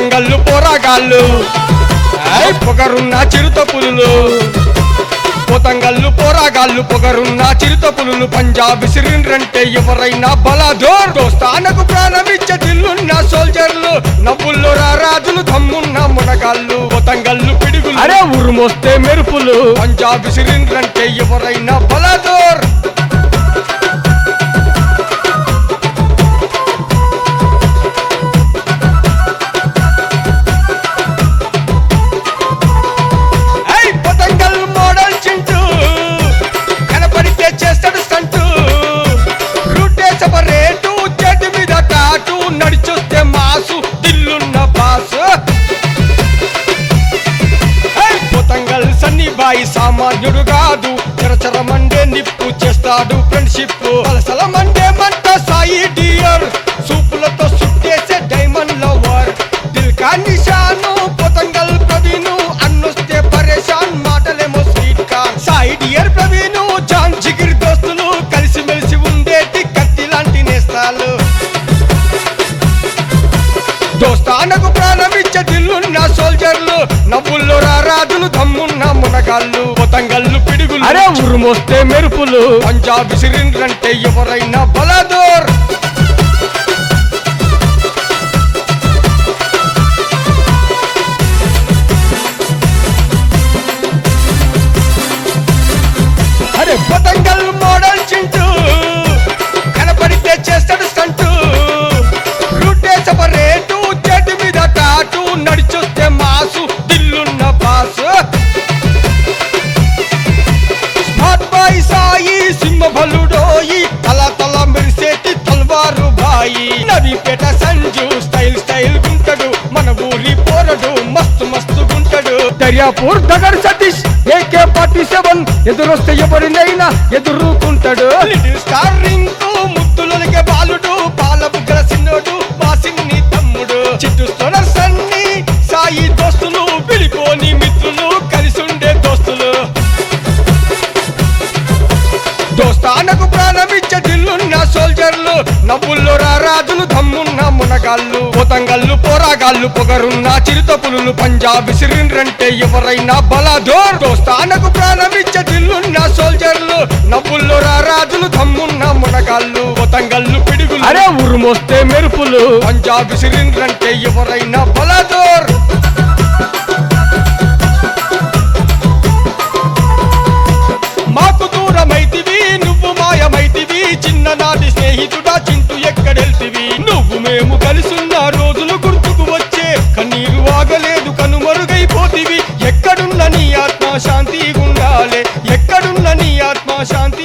పోతంగల్లు పోరాగాళ్ళు పొగరున్న చిరుత పులులు పోతంగల్లు పోరాగాళ్ళు పొగరున్న చిరుత పులులు పంజాబ్ సిరిండ్రంటే ఎవరైనా బలాదోర్ దోస్తానకు ప్రాణమిచ్చే దిల్లున్న సోల్జర్లు నవ్వుల్లో రాజులు దమ్మున్న మునగాళ్ళు పోతంగల్లు పిడుగులు అరే ఉరుమొస్తే మెరుపులు పంజాబ్ సిరిండ్రంటే ఎవరైనా బలాదోర్ నడిచొస్తే మాసు దిల్లున్న బాసు పోతంగల్ సన్నిబాయి సామాన్యుడు కాదు చరచర మండే నిప్పు చేస్తాడు ఫ్రెండ్షిప్ సలసల మండే మంట సాయి డియర్ సూపులతో సుట్టేసే డైమండ్ లవర్ దిల్ కా నిషాను పోతంగల్ ప్రవీణు అన్నొస్తే పరేషాన్ మాటలేమో స్వీట్ కా సాయి డియర్ ప్రవీణు జాన్ జిగిర్ దోస్తులు కలిసిమెలిసి ఉండేటి కత్తి లాంటి నేస్తాలు దోస్తానకు ప్రాణమిచ్చే దిల్లున్న సోల్జర్లు నవ్వుల్లో రాజులు దమ్మున్న మునగాళ్ళు పోతంగల్లు పిడుగులు అరే ఉరుమొస్తే మెరుపులు పంజాబ్ సిరిండ్రంటే ఎవరైనా బలాదోర్ అరే పోతంగల్ మోడల్ చింటూ కనపడితే చేస్తాడు స్టంటు రూటే సపరేటు చెట్టు మీద టాటు నడిచొస్తే మాసు దిల్లున్న boss smart boy Sai Simha బలుడోయి తల తల మెరిసేటి తల్వారు బాయి నవీపేట సంజు స్టైల్ స్టైల్ గుంటడు మన ఊరి పోరడు మస్తు మస్తు గుంటడు దర్యాపూర్ దగర్ సతీష్ AK-47 ఎదురొస్తే ఎవరినైనా ఎదుర్కొంటాడు లిటిల్ స్టార్ రింకు ముద్దులొలిగే బాలుడు పాల బుగ్గల సిన్నోడు మా సిన్ని తమ్ముడు చిట్టు స్టోనర్ సన్ని సాయి దోస్తులు పిలిపోని మిత్రులు కలిసుండే దోస్తులు దోస్తానకు ప్రాణమిచ్చే దిల్లున్న సోల్జర్లు నవ్వుల్లో రాజులు దమ్మున్న మునగాళ్ళు పోతంగల్లు పోరాగాళ్ళు పొగరున్న చిరుత పులులు పంజాబ్ సిరిండ్రంటే ఎవరైనా బలాదోర్ దోస్తానకు ప్రాణమిచ్చే దిల్లున్న సోల్జర్లు నవ్వుల్లో రాజులు దమ్మున్న మునగాళ్ళు పోతంగల్లు పిడుగులు అరే ఉరుమొస్తే మెరుపులు పంజాబ్ సిరిండ్రంటే ఎవరైనా బలాదోర్ మాకు దూరమైతివి నువ్వు మాయమైతివి చిన్ననాటి స్నేహితుడా చింటూ ఎక్కడెళ్తివి నువ్వు మేము కలిసున్న రోజులు గుర్తుకు వచ్చే కన్నీరు ఆగలేదు కనుమరుగైపోతివి ఎక్కడున్న నీ ఆత్మ శాంతి గుండాలే ఎక్కడున్న నీ ఆత్మ శాంతి